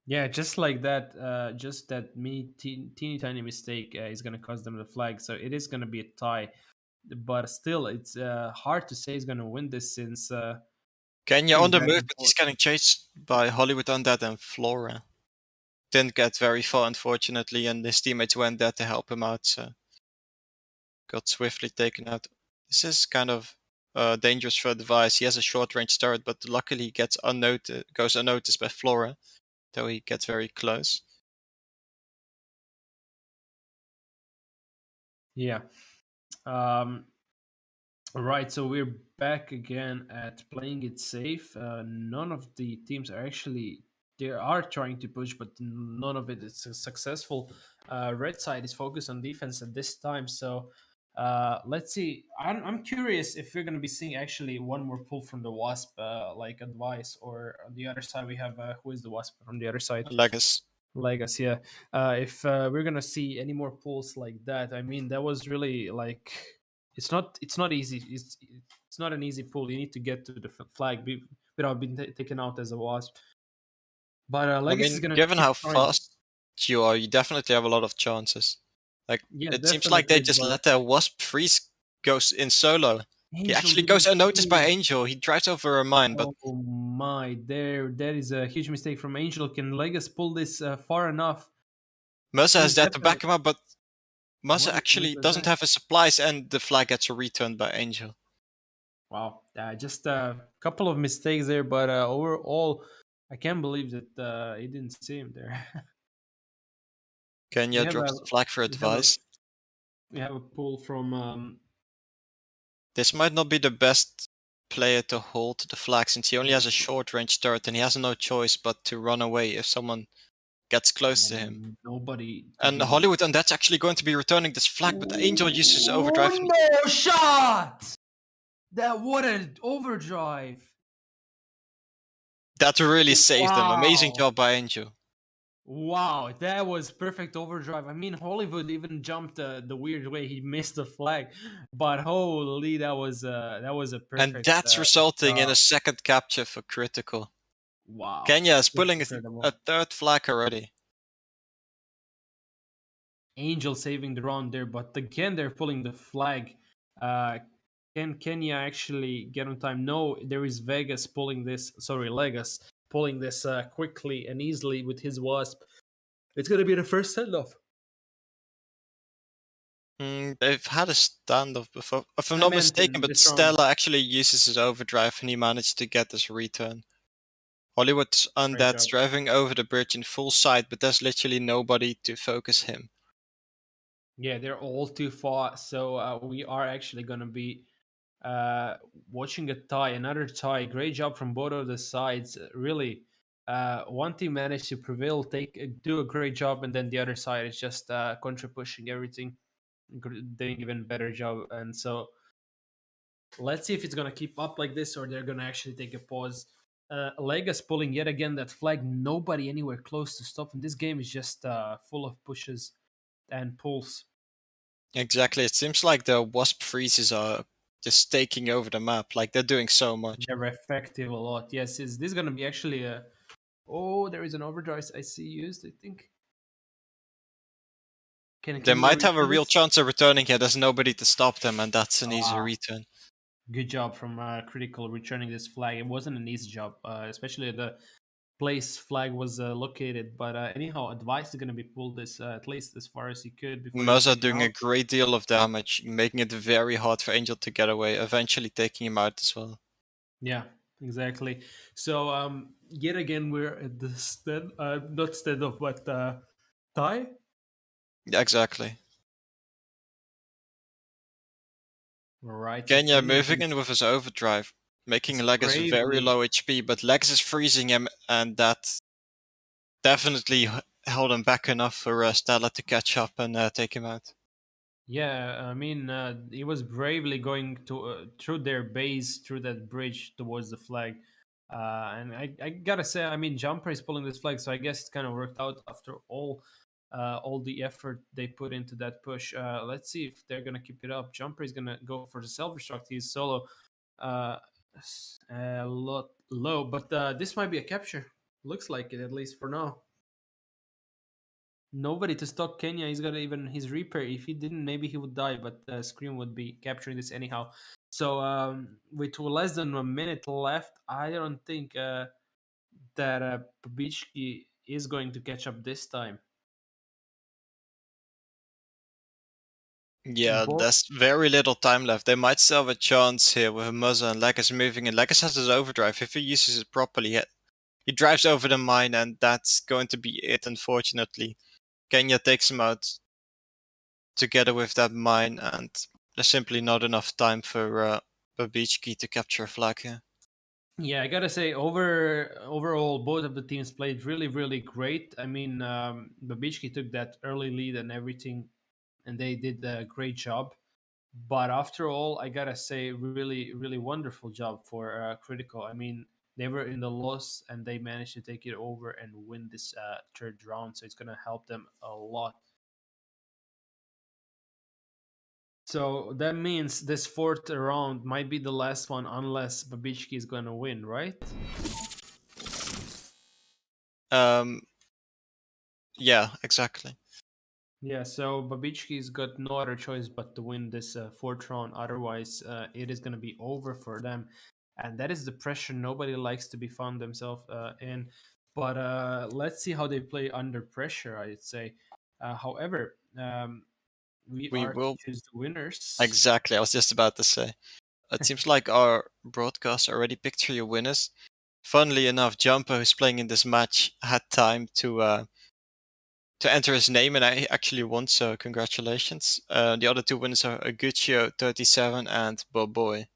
Yeah, just like that. Just that teeny tiny mistake is gonna cost them the flag. So it is gonna be a tie. But still, it's hard to say he's gonna win this since Kenya he's on the back move, and but forth. he's getting chased by Hollywood Undead and Flora. Didn't get very far, unfortunately, and his teammates went there to help him out, so got swiftly taken out. This is kind of dangerous for Device. He has a short range turret, but luckily he goes unnoticed by Flora, though he gets very close. Yeah. Right, so we're back again at playing it safe. None of the teams are actually they are trying to push, but none of it is successful. Red side is focused on defense at this time, so let's see. I'm curious if we're going to be seeing actually one more pull from the Wasp, like advice, or on the other side we have who is the Wasp on the other side? Legas. Legas, yeah. If we're gonna see any more pulls like that, I mean, that was really like it's not easy. It's not an easy pull. You need to get to the flag without being taken out as a wasp. But I Legacy is mean, gonna given keep how trying. fast you are, you definitely have a lot of chances. Like, Yeah, it seems like they definitely. just But let their Wasp freeze goes in solo. He Angel actually goes didn't unnoticed by see. Angel. He drives over a mine, but Oh my! That is a huge mistake from Angel. Can Legacy pull this far enough? Mercer He's has that to definitely. back him up, but Mercer What actually was doesn't that? have his supplies, and the flag gets returned by Angel. Wow, just a couple of mistakes there, but overall, I can't believe that he didn't see him there. we Kenya have a drops the flag for we have a advice. we have a pull from This might not be the best player to hold the flag, since he only has a short range turret, and he has no choice but to run away if someone gets close to him. nobody to And be. Hollywood, and that's actually going to be returning this flag, but Angel uses overdrive. No shot! That what an overdrive! That really saved them. Amazing Wow. job by Angel. Wow, that was perfect overdrive. I mean, Hollywood even jumped the weird way he missed the flag, but holy, that was a And perfect that's resulting in job. a second capture for Critical. Wow, Kenya is it's pulling incredible. a third flag already. Angel saving the round there, but again they're pulling the flag. Uh, can Kenya actually get on time? No, there is Vegas pulling this. Sorry, Legas pulling this quickly and easily with his wasp. It's gonna be the first send off. They've had a standoff before, if I'm I not meant mistaken, in but this round. Stella actually uses his overdrive and he managed to get this return. Hollywood's Great Undead's job. driving over the bridge in full sight, but there's literally nobody to focus him. Yeah, they're all too far. So we are actually gonna be watching a tie, another tie. Great job from both of the sides. Really, one team managed to prevail, do a great job, and then the other side is just contra pushing everything, doing even better job. And so let's see if it's gonna keep up like this or they're gonna actually take a pause. Legas pulling yet again that flag. Nobody anywhere close to stop. And this game is just full of pushes and pulls. Exactly, it seems like the Wasp freezes are just taking over the map, like they're doing so much. They're effective a lot. Yes, is this gonna be actually a? Oh, there is an overdrive I see used. I think. They Can we might have a return real this? chance of returning here, there's nobody to stop them, and that's an easy Ah, return. Good job from Critical returning this flag. It wasn't an easy job, especially the place flag was located. But anyhow, Advice is going to be pulled this at least as far as he could before this Musa came doing a out. great deal of damage, making it very hard for Angel to get away, eventually taking him out as well. Yeah, exactly. So yet again, we're at the not stand off, but tie. Yeah, exactly. All right. So Kenya Kenya moving in with his overdrive, making is Legas very bravely. low HP, but Legas is freezing him, and that definitely held him back enough for Stella to catch up and take him out. Yeah, I mean, he was bravely going to through their base, through that bridge towards the flag. And I gotta say, I mean, Jumper is pulling this flag, so I guess it kind of worked out after all the effort they put into that push. Let's see if they're gonna keep it up. Jumper is gonna go for the self-destruct. He's solo, uh, a lot low, but this might be a capture. Looks like it, at least for now. Nobody to stock Kenya. He's got even his Reaper. If he didn't, maybe he would die, but Scream would be capturing this anyhow. So with less than a minute left, I don't think that Babychki is going to catch up this time. Yeah, Both, there's very little time left. They might still have a chance here with Musa and Legas moving in. Legas has his overdrive. If he uses it properly, he drives over the mine, and that's going to be it, unfortunately. Kenya takes him out together with that mine, and there's simply not enough time for Babichki to capture a flag here. yeah, I gotta say, overall, both of the teams played really, really great. I mean, Babychki took that early lead and everything, and they did a great job. But after all, I gotta say, really, really wonderful job for Critical. I mean, they were in the loss and they managed to take it over and win this third round. So it's gonna help them a lot. So that means this fourth round might be the last one, unless Babichki is gonna win, right? Um, yeah, exactly. Yeah, so Babichki's got no other choice but to win this fourth round. Otherwise, it is going to be over for them. And that is the pressure nobody likes to be found themselves in. But let's see how they play under pressure, I'd say. However, we We are to will. choose the winners. Exactly, I was just about to say. It seems like our broadcast already picked through your winners. Funnily enough, Jumper, who's playing in this match, had time to enter his name, and I actually won, so congratulations. The other two winners are Aguccio37 and Boboy.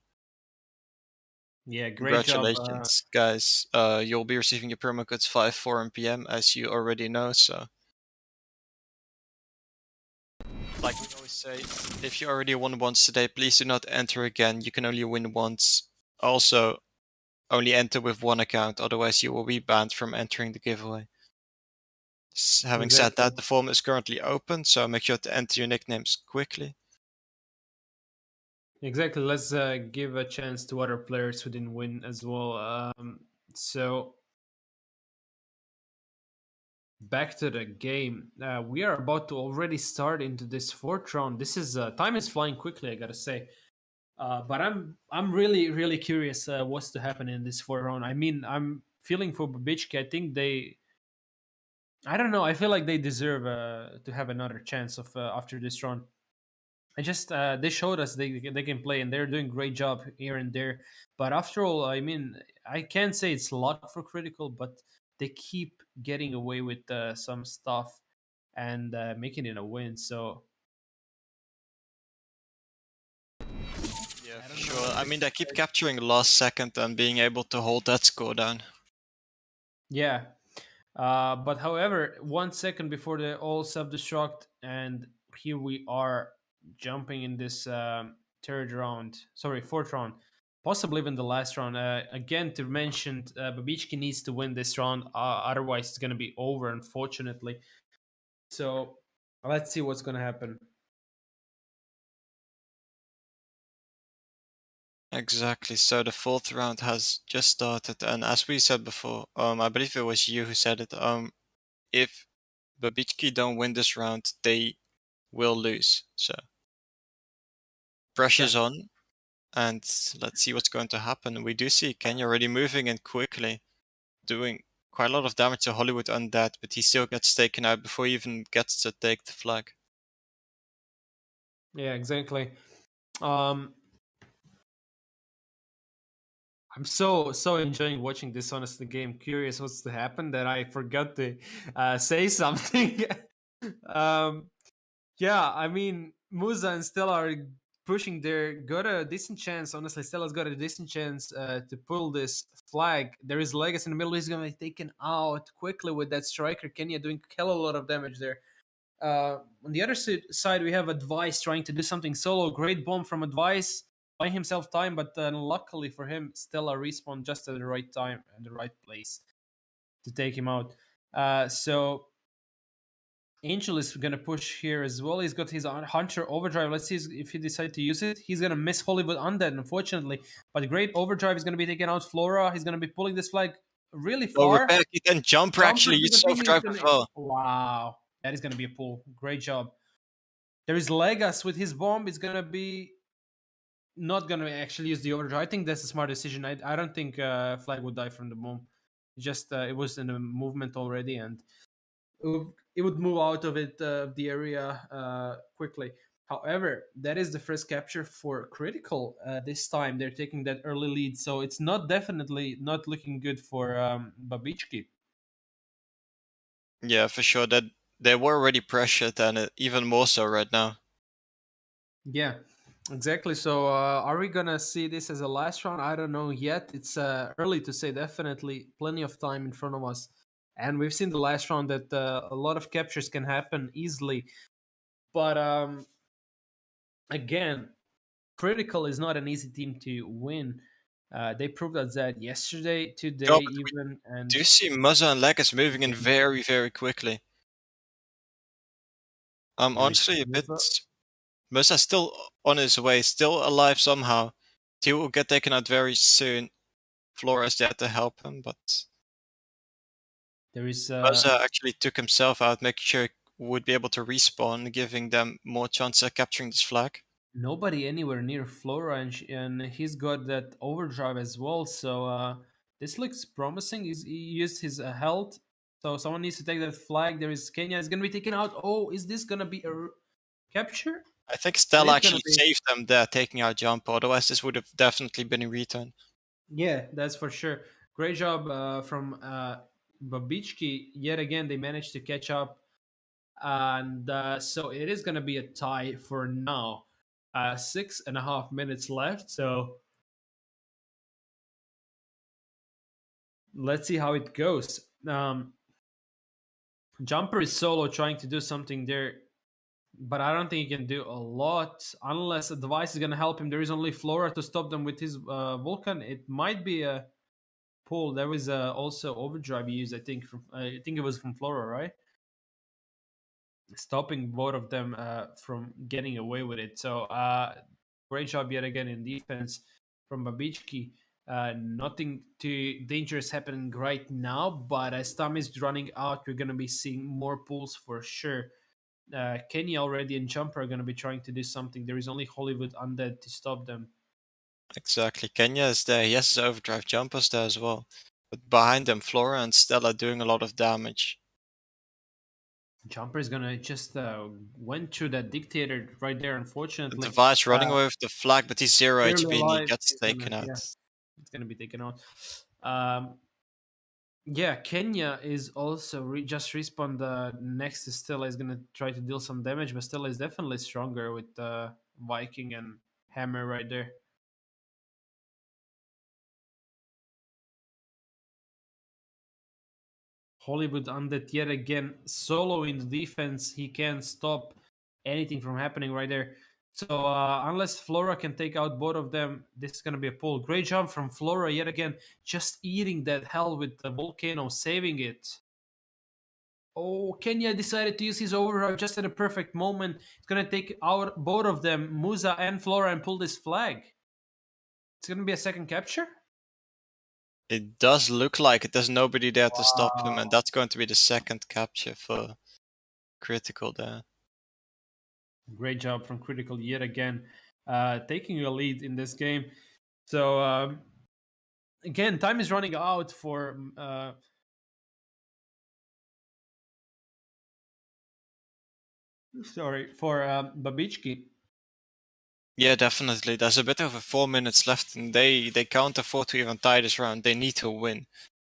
Yeah, great job. Congratulations, guys. You'll be receiving your promo codes 5, 4, and PM, as you already know, so. Like we always say, if you already won once today, please do not enter again. You can only win once. Also, only enter with one account, otherwise you will be banned from entering the giveaway. Having said Exactly. that, the form is currently open, so make sure to enter your nicknames quickly. Exactly. Let's give a chance to other players who didn't win as well. So back to the game. We are about to already start into this fourth round. This is time is flying quickly, I gotta say. But I'm really really curious what's to happen in this fourth round. I mean, I'm feeling for Babichki. I think I don't know. I feel like they deserve to have another chance of after this round. I just they showed us they can play and they're doing great job here and there. But after all, I mean, I can't say it's luck for Critical, but they keep getting away with some stuff and making it a win. So Yeah, I for don't know sure. what I to mean, they keep expect. capturing the last second and being able to hold that score down. Yeah, but however, 1 second before they all self-destruct, and here we are jumping in this third round. Sorry, fourth round, possibly even the last round. Again, to mention, Babichki needs to win this round, otherwise it's going to be over, unfortunately. So let's see what's going to happen. Exactly. So the fourth round has just started, and as we said before, I believe it was you who said it. If Babichki don't win this round, they will lose. So Yeah, pressure's on. And let's see what's going to happen. We do see Kenya already moving in quickly, doing quite a lot of damage to Hollywood Undead, but he still gets taken out before he even gets to take the flag. Yeah, exactly. I'm so enjoying watching this honestly game. Curious what's to happen that I forgot to say something. um, yeah, I mean Musa and Stella are pushing their got a decent chance. Honestly, Stella's got a decent chance to pull this flag. There is Legacy in the middle. He's gonna be taken out quickly with that striker. Kenya doing hell a lot of damage there. On the other side, we have Advice trying to do something solo. Great bomb from Advice, buying himself time, but luckily for him, Stella respawned just at the right time and the right place to take him out. So Angel is gonna push here as well. He's got his Hunter Overdrive. Let's see if he decides to use it. He's gonna miss Hollywood Undead, unfortunately. But great Overdrive is gonna be taking out Flora. He's gonna be pulling this flag really Oh, far. Rebecca, then Jumper actually Jumper's used gonna be here. Overdrive as well. Wow, that is gonna be a pull. Great job. There is Legas with his bomb. It's gonna be not gonna actually use the overdrive. I think that's a smart decision. I don't think Flag would die from the bomb. Just it was in the movement already, and it would move out of it the area quickly. However, that is the first capture for Critical. This time they're taking that early lead, so it's not definitely not looking good for Babichki. Yeah, for sure. That they were already pressured, and even more so right now. Yeah, exactly. So, are we gonna see this as a last round? I don't know yet. It's early to say. Definitely, plenty of time in front of us, and we've seen the last round that a lot of captures can happen easily. But again, Critical is not an easy team to win. They proved that yesterday, Yo, today, but we even, and do see Muzza and Legas moving in very, very quickly. I'm there is honestly a bit. Musa. Muzza's still on his way, still alive somehow. He will get taken out very soon. Flora is there to help him, but There is Muzza actually took himself out, making sure he would be able to respawn, giving them more chance at capturing this flag. nobody anywhere near Flora, and he's got that overdrive as well. So this looks promising. He used his health, so someone needs to take that flag. There is Kenya. Is gonna be taken out. Oh, is this gonna be a capture? I think It Stella is gonna actually be. saved them there, taking out Jumper. Otherwise, this would have definitely been a return. Yeah, that's for sure. Great job from Babichki. Yet again, they managed to catch up, and so it is gonna be a tie for now. 6.5 minutes left, so let's see how it goes. Jumper is solo trying to do something there, but I don't think he can do a lot unless a device is going to help him. There is only Flora to stop them with his Vulcan. It might be a pull. There was also overdrive used. I think it was from Flora, right? Stopping both of them from getting away with it. So great job yet again in defense from Babichki. Nothing too dangerous happening right now, but as time is running out, we're going to be seeing more pulls for sure. Kenny already and Jumper are going to be trying to do something. There is only Hollywood Undead to stop them. Exactly. Kenya is there. He has his overdrive. Jumper's there as well. But behind them, Flora and Stella doing a lot of damage. Jumper is going to just went through that dictator right there, The unfortunately. device running away with the flag, but he's 0 Barely HP and he alive. gets taken out. Yeah, it's going to be taken out. Yeah, Kenya is also just respawned next to Stella. Is going to try to deal some damage, but Stella is definitely stronger with Viking and Hammer right there. Hollywood Undead yet again solo in the defense. He can't stop anything from happening right there. So unless Flora can take out both of them, this is going to be a pull. Great job from Flora yet again, just eating that hell with the volcano, saving it. Oh, Kenya decided to use his overdrive just at a perfect moment. It's going to take out both of them, Musa and Flora, and pull this flag. It's going to be a second capture? It does look like it. There's nobody there to stop him, and that's going to be the second capture for Critical there. Great job from Critical yet again. taking a lead in this game. So again, time is running out for Babichki. Yeah, definitely. There's a bit over 4 minutes left, and they can't afford to even tie this round. They need to win.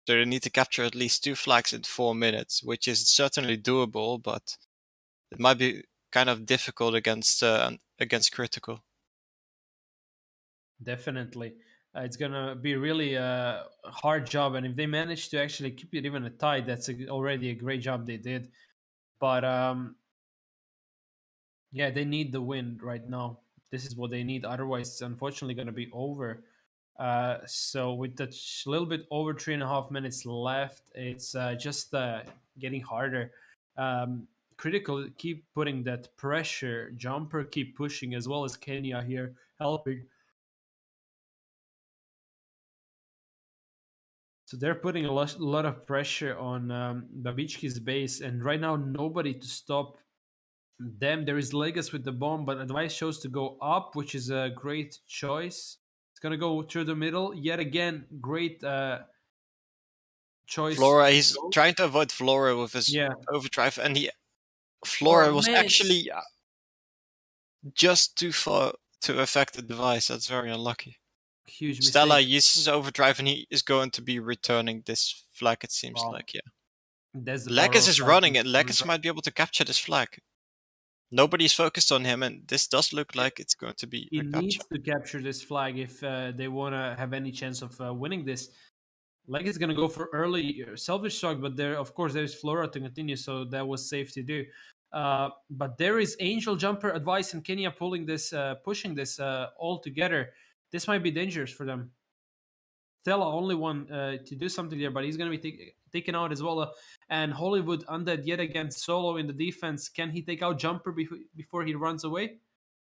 So they need to capture at least 2 flags in 4 minutes, which is certainly doable, but it might be kind of difficult against Critical. Definitely. It's gonna be really a hard job, and if they manage to actually keep it even a tie, that's already a great job they did. But yeah, they need the win right now. This is what they need. Otherwise, it's unfortunately going to be over. So with that little bit over 3.5 minutes left, it's just getting harder. Critical keep putting that pressure. Jumper keep pushing, as well as Kenya here helping. So they're putting a lot of pressure on Babichki's base, and right now nobody to stop them. There is Legas with the bomb, but advice shows to go up, which is a great choice. It's gonna go through the middle yet again. Great choice. Flora, he's trying to avoid Flora with his Yeah, overdrive, and or Flora was miss. actually just too far to affect the device. That's very unlucky. Huge Stella mistake. uses his overdrive, and he is going to be returning this flag, it seems Wow, like, yeah. that's the power Legas of is running, Falcon. and Legas might be able to capture this flag. Nobody's focused on him, and this does look like it's going to be He a capture. needs to capture this flag if they want to have any chance of winning this. Legas is gonna go for early salvage shock, but there, of course, there's Flora to continue, so that was safe to do. But there is Angel Jumper advice and Kenya pulling this, pushing this all together. This might be dangerous for them. Stella only one to do something there, but he's going to be taken out as well. And Hollywood Undead yet again solo in the defense. Can he take out Jumper before he runs away?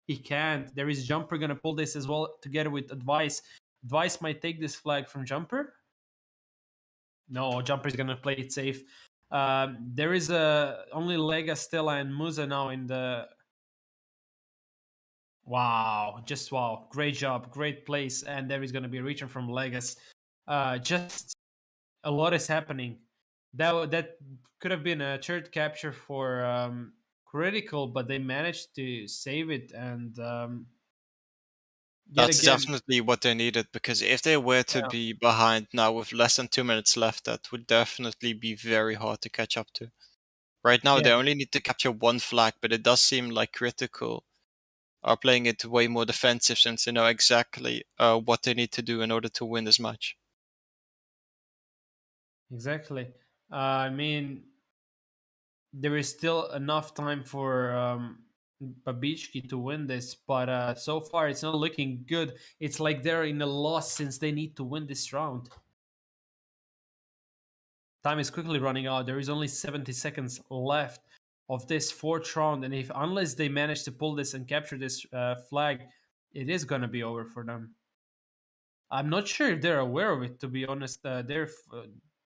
He can't. There is Jumper going to pull this as well together with Advice. Advice might take this flag from Jumper. No, Jumper's going to play it safe. There is only Lega, Stella, and Musa now in the. Wow, just wow. Great job, great place. And there is going to be a return from Legas. Just a lot is happening. That could have been a third capture for Critical, but they managed to save it. And yet That's again, definitely what they needed, because if they were to yeah, be behind now with less than 2 minutes left, that would definitely be very hard to catch up to. Right now, yeah, they only need to capture one flag, but it does seem like Critical are playing it way more defensive since they know exactly what they need to do in order to win this match. exactly. I mean, there is still enough time for Babichki to win this, but so far it's not looking good. It's like they're in a loss since they need to win this round. Time is quickly running out. There is only 70 seconds left of this fourth round, and if unless they manage to pull this and capture this flag, it is gonna be over for them. I'm not sure if they're aware of it. To be honest, they're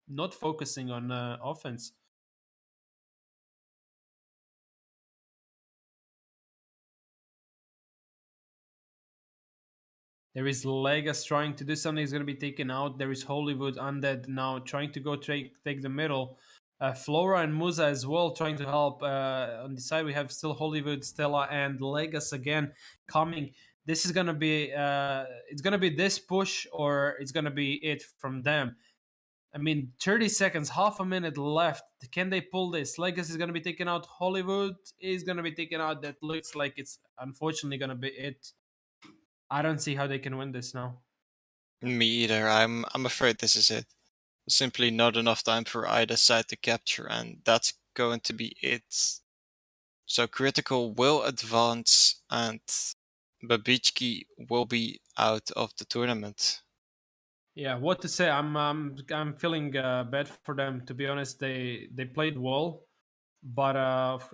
not focusing on offense. There is Legas trying to do something. He's going to be taken out. There is Hollywood Undead now trying to go take the middle. Flora and Musa as well trying to help. On the side, we have still Hollywood, Stella, and Legas again coming. This is going to be it's going to be this push, or it's going to be it from them. I mean, 30 seconds, half a minute left. Can they pull this? Legas is going to be taken out. Hollywood is going to be taken out. That looks like it's unfortunately going to be it. I don't see how they can win this now. Me either. I'm afraid this is it. Simply not enough time for either side to capture, and that's going to be it. So Critical will advance, and Babichki will be out of the tournament. Yeah, what to say? I'm feeling bad for them. To be honest, they played well, but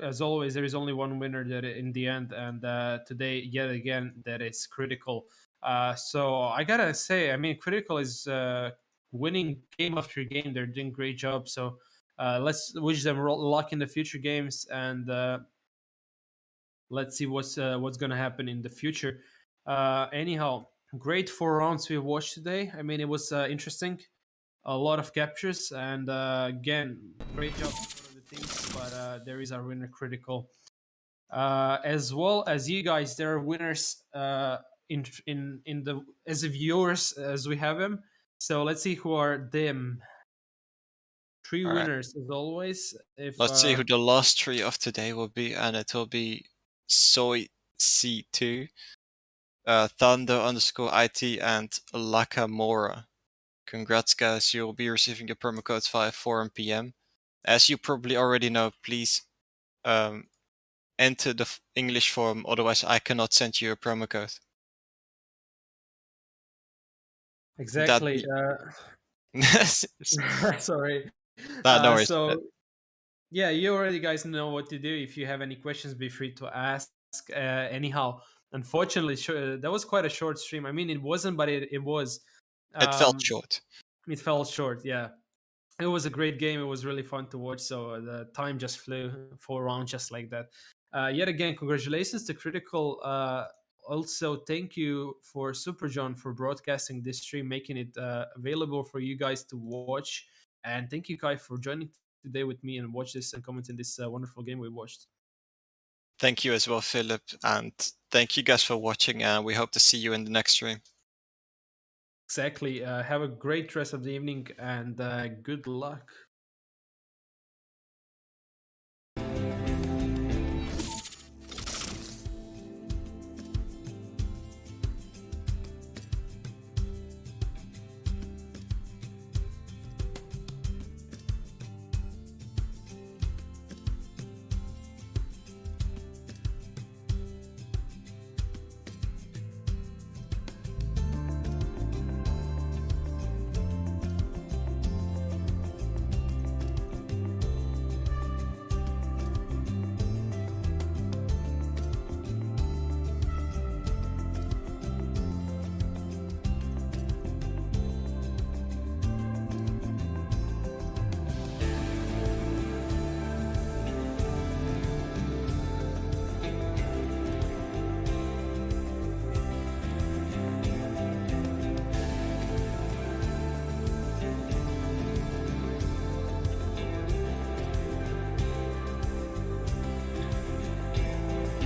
as always, there is only one winner that in the end, and today yet again that is Critical. So I gotta say, I mean, Critical is winning game after game. They're doing great job. So let's wish them luck in the future games, and let's see what's gonna happen in the future. Anyhow, great 4 rounds we watched today. I mean, it was interesting, a lot of captures, and again, great job for the teams. But there is our winner critical, as well as you guys. There are winners in the as the viewers as we have them. So let's see who are them. Three All right. winners as always. If Let's see who the last 3 of today will be, and it will be Soy C2, Thunder_IT, and Lakamora. Congrats, guys! You'll be receiving your promo code via 4 p.m. As you probably already know, please enter the English form, otherwise I cannot send you a promo code. exactly. That Sorry. no worries. So yeah, you already guys know what to do. If you have any questions, be free to ask. Anyhow, unfortunately, that was quite a short stream. I mean, it wasn't, but it was. It felt Um, short. it fell short. Yeah, it was a great game. It was really fun to watch. So the time just flew 4 rounds just like that. Yet again, congratulations to Critical. Also, thank you for Super John for broadcasting this stream, making it available for you guys to watch. And thank you, Kai, for joining today with me and watch this and comment in this wonderful game we watched. Thank you as well, Philip, and thank you guys for watching, and we hope to see you in the next stream. Exactly. Have a great rest of the evening and good luck.